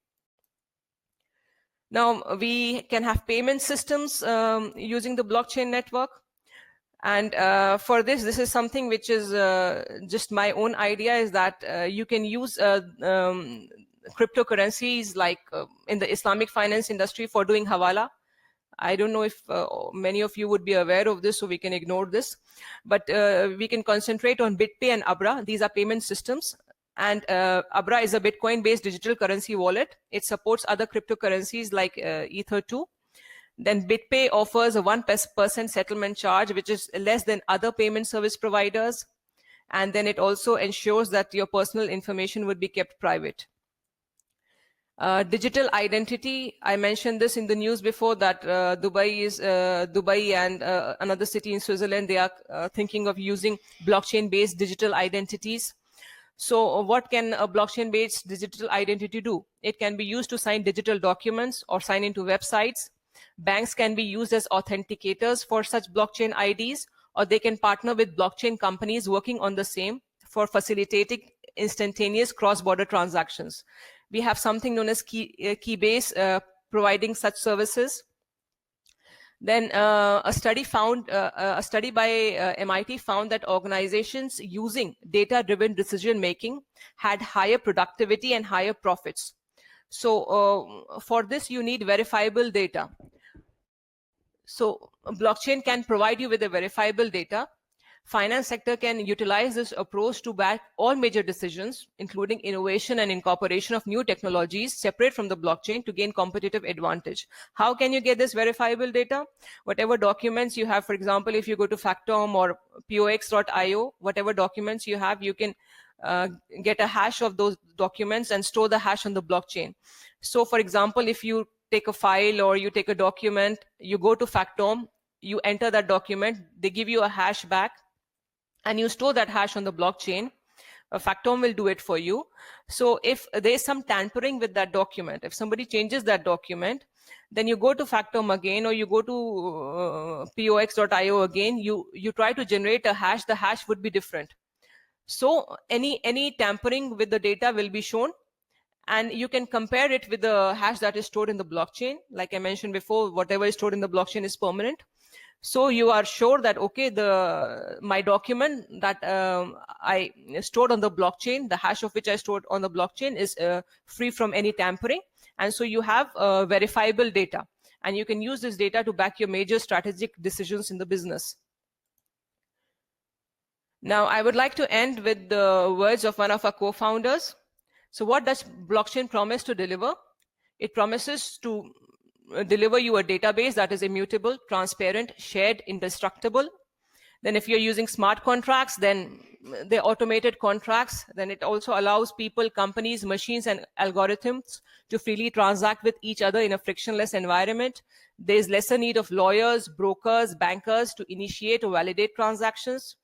S2: Now, we can have payment systems using the blockchain network. And for this is something which is just my own idea, is that you can use cryptocurrencies like in the Islamic finance industry for doing hawala. I don't know if many of you would be aware of this, so we can ignore this. But we can concentrate on BitPay and Abra. These are payment systems. And Abra is a Bitcoin-based digital currency wallet. It supports other cryptocurrencies like Ether 2. Then BitPay offers a 1% settlement charge, which is less than other payment service providers. And then it also ensures that your personal information would be kept private. Digital identity, I mentioned this in the news before, that Dubai and another city in Switzerland, they are thinking of using blockchain-based digital identities. So what can a blockchain-based digital identity do? It can be used to sign digital documents or sign into websites. Banks can be used as authenticators for such blockchain IDs, or they can partner with blockchain companies working on the same for facilitating instantaneous cross-border transactions. We have something known as Keybase providing such services. Then a study by MIT found that organizations using data-driven decision-making had higher productivity and higher profits. So for this, you need verifiable data. So blockchain can provide you with the verifiable data. Finance sector can utilize this approach to back all major decisions, including innovation and incorporation of new technologies separate from the blockchain to gain competitive advantage. How can you get this verifiable data? Whatever documents you have, for example, if you go to Factom or pox.io, whatever documents you have, you can get a hash of those documents and store the hash on the blockchain. So for example, if you take a file or you take a document, you go to Factom, you enter that document, they give you a hash back, and you store that hash on the blockchain. Factom will do it for you. So if there's some tampering with that document, if somebody changes that document, then you go to Factom again, or you go to pox.io again, you try to generate a hash, the hash would be different. So any tampering with the data will be shown, and you can compare it with the hash that is stored in the blockchain. Like I mentioned before, whatever is stored in the blockchain is permanent. So you are sure that, okay, my document that I stored on the blockchain, the hash of which I stored on the blockchain is free from any tampering. And so you have verifiable data, and you can use this data to back your major strategic decisions in the business. Now, I would like to end with the words of one of our co-founders. So what does blockchain promise to deliver? It promises to deliver you a database that is immutable, transparent, shared, indestructible. Then if you're using smart contracts, then they're automated contracts. Then it also allows people, companies, machines, and algorithms to freely transact with each other in a frictionless environment. There's lesser need of lawyers, brokers, bankers to initiate or validate transactions.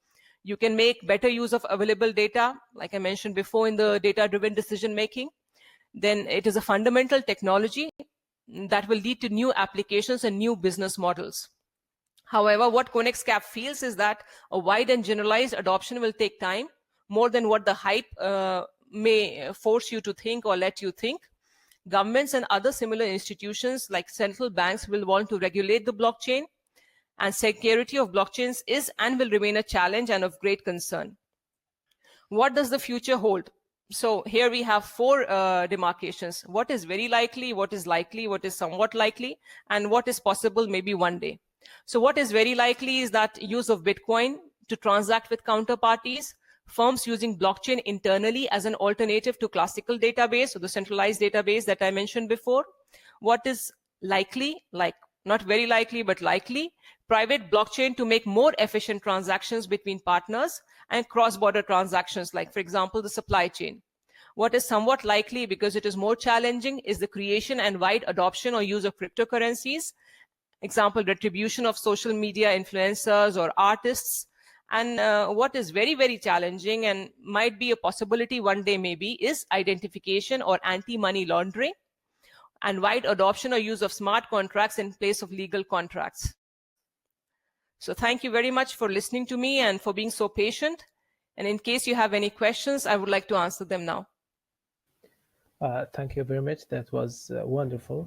S2: You can make better use of available data, like I mentioned before, in the data-driven decision-making. Then it is a fundamental technology that will lead to new applications and new business models. However, what Conexcap feels is that a wide and generalized adoption will take time, more than what the hype may force you to think or let you think. Governments and other similar institutions like central banks will want to regulate the blockchain, and security of blockchains is and will remain a challenge and of great concern. What does the future hold? So here we have four demarcations. What is very likely, what is somewhat likely, and what is possible maybe one day. So what is very likely is that use of Bitcoin to transact with counterparties, firms using blockchain internally as an alternative to classical database or the centralized database that I mentioned before. What is likely, like not very likely, but likely, private blockchain to make more efficient transactions between partners and cross-border transactions, like, for example, the supply chain. What is somewhat likely, because it is more challenging, is the creation and wide adoption or use of cryptocurrencies, example, retribution of social media influencers or artists. And what is very, very challenging and might be a possibility one day maybe is identification or anti-money laundering, and wide adoption or use of smart contracts in place of legal contracts. So thank you very much for listening to me and for being so patient. And in case you have any questions, I would like to answer them now.
S1: Thank you very much. That was wonderful.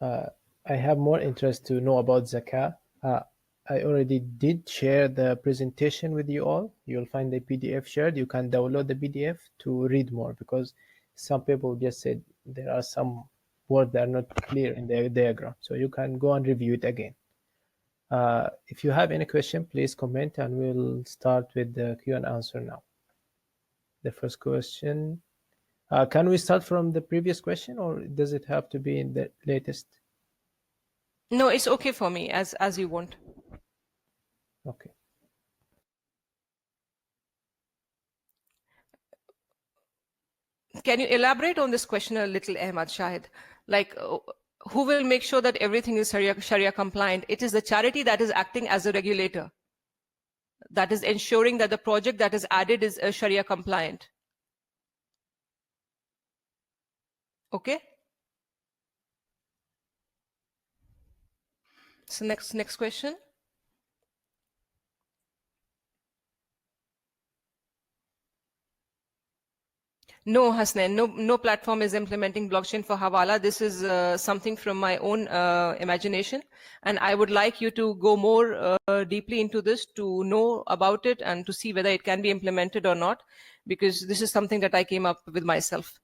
S1: I have more interest to know about Zakaah. I already did share the presentation with you all. You'll find the PDF shared. You can download the PDF to read more because some people just said there are some words that are not clear in the diagram. So you can go and review it again. If you have any question, please comment and we'll start with the Q and answer now. The first question, can we start from the previous question or does it have to be in the latest?
S2: No, it's okay for me, as you want.
S1: Okay.
S2: Can you elaborate on this question a little, Ahmad Shahid? Like, who will make sure that everything is Sharia compliant? It is the charity that is acting as a regulator, that is ensuring that the project that is added is Sharia compliant. Okay? So next question. No, Hasnain, no platform is implementing blockchain for Hawala. This is something from my own imagination. And I would like you to go more deeply into this to know about it and to see whether it can be implemented or not, because this is something that I came up with myself.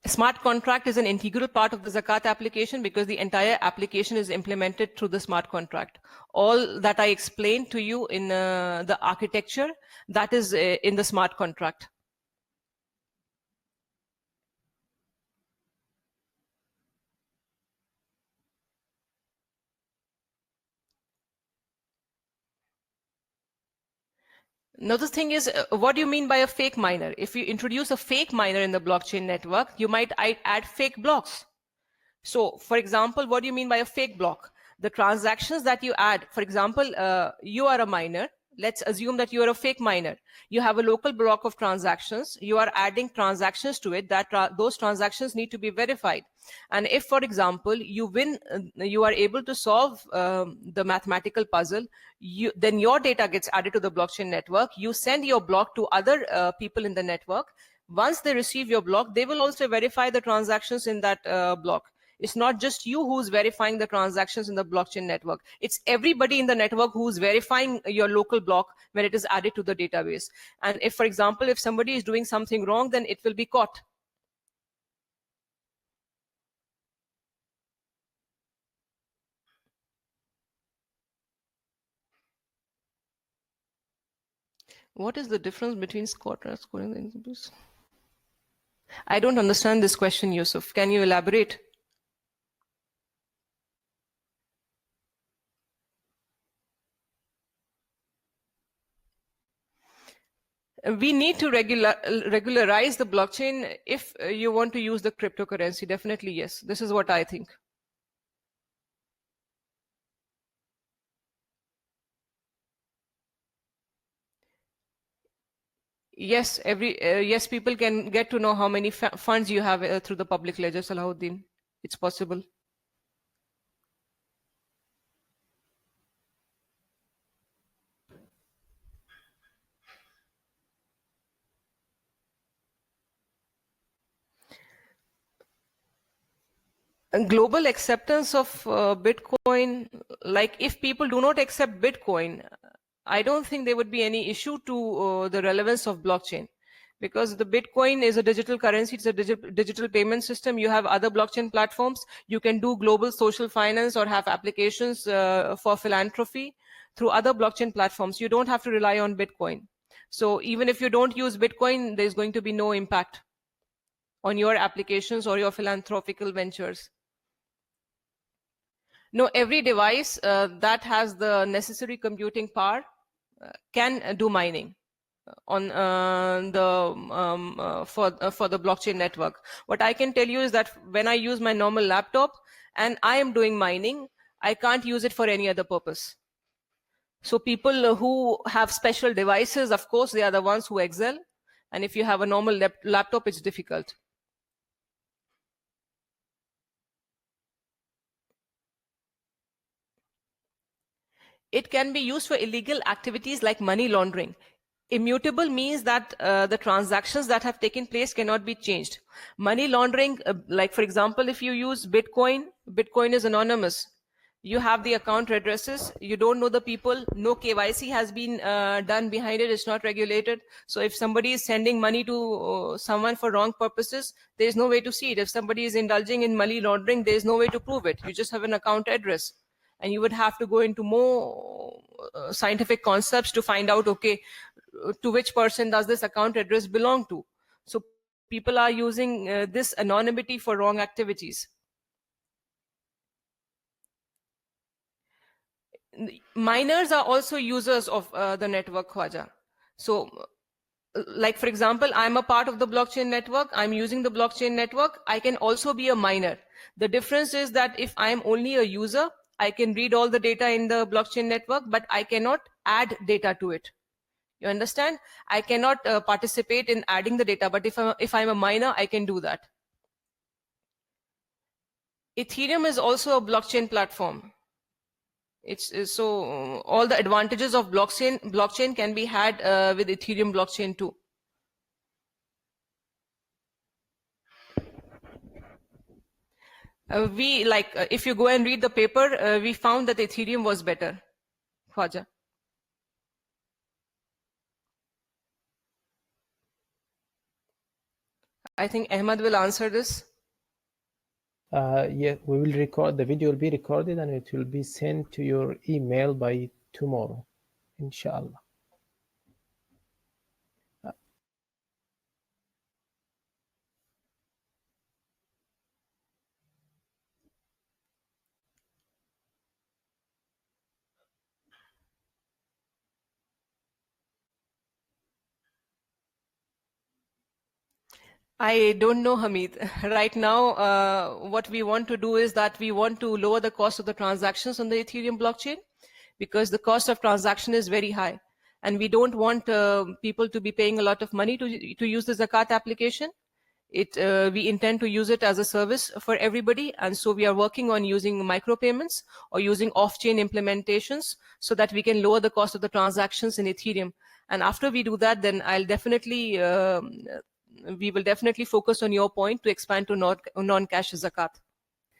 S2: A smart contract is an integral part of the Zakat application because the entire application is implemented through the smart contract. All that I explained to you in the architecture, that is in the smart contract. Now, the thing is, what do you mean by a fake miner? If you introduce a fake miner in the blockchain network, you might add fake blocks. So, for example, what do you mean by a fake block? The transactions that you add, for example, you are a miner. Let's assume that you are a fake miner. You have a local block of transactions. You are adding transactions to it that those transactions need to be verified. And if, for example, you win, you are able to solve the mathematical puzzle, then your data gets added to the blockchain network. You send your block to other people in the network. Once they receive your block, they will also verify the transactions in that block. It's not just you who's verifying the transactions in the blockchain network. It's everybody in the network who's verifying your local block when it is added to the database. And if, for example, if somebody is doing something wrong, then it will be caught. What is the difference between scoring and exhibits? I don't understand this question, Yusuf. Can you elaborate? We need to regularize the blockchain if you want to use the cryptocurrency. Definitely, yes. This is what I think. Yes, yes, people can get to know how many funds you have through the public ledger, Salahuddin. It's possible. And global acceptance of Bitcoin, like if people do not accept Bitcoin, I don't think there would be any issue to the relevance of blockchain, because the Bitcoin is a digital currency. It's a digital payment system. You have other blockchain platforms. You can do global social finance or have applications for philanthropy through other blockchain platforms. You don't have to rely on Bitcoin. So even if you don't use Bitcoin, there's going to be no impact on your applications or your philanthropical ventures. No, every device that has the necessary computing power can do mining on for the blockchain network. What I can tell you is that when I use my normal laptop and I am doing mining, I can't use it for any other purpose. So people who have special devices, of course, they are the ones who excel. And if you have a normal laptop, it's difficult. it can be used for illegal activities like money laundering. Immutable means that the transactions that have taken place cannot be changed. Money laundering, like for example, if you use Bitcoin, Bitcoin is anonymous. You have the account addresses, you don't know the people, no KYC has been done behind it, it's not regulated. So if somebody is sending money to someone for wrong purposes, there's no way to see it. If somebody is indulging in money laundering, there's no way to prove it. You just have an account address. And you would have to go into more scientific concepts to find out, okay, to which person does this account address belong to. So people are using this anonymity for wrong activities. Miners are also users of the network, Khwaja. So like for example, I'm a part of the blockchain network, I'm using the blockchain network, I can also be a miner. The difference is that if I'm only a user, I can read all the data in the blockchain network, but I cannot add data to it. You understand? I cannot participate in adding the data, but if I'm a miner, I can do that. Ethereum is also a blockchain platform. It's so all the advantages of blockchain can be had with Ethereum blockchain too. If you go and read the paper, we found that Ethereum was better, Khwaja. I think Ahmad will answer this.
S1: Yeah, we will record, the video will be recorded and it will be sent to your email by tomorrow, inshallah.
S2: I don't know, Hamid. Right now, what we want to do is that we want to lower the cost of the transactions on the Ethereum blockchain, because the cost of transaction is very high. And we don't want people to be paying a lot of money to use the Zakat application. We intend to use it as a service for everybody. And so we are working on using micropayments or using off-chain implementations so that we can lower the cost of the transactions in Ethereum. And after we do that, then we will definitely focus on your point to expand to non-cash zakat.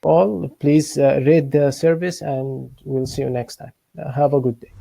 S1: All, please rate the service and we'll see you next time. Have a good day.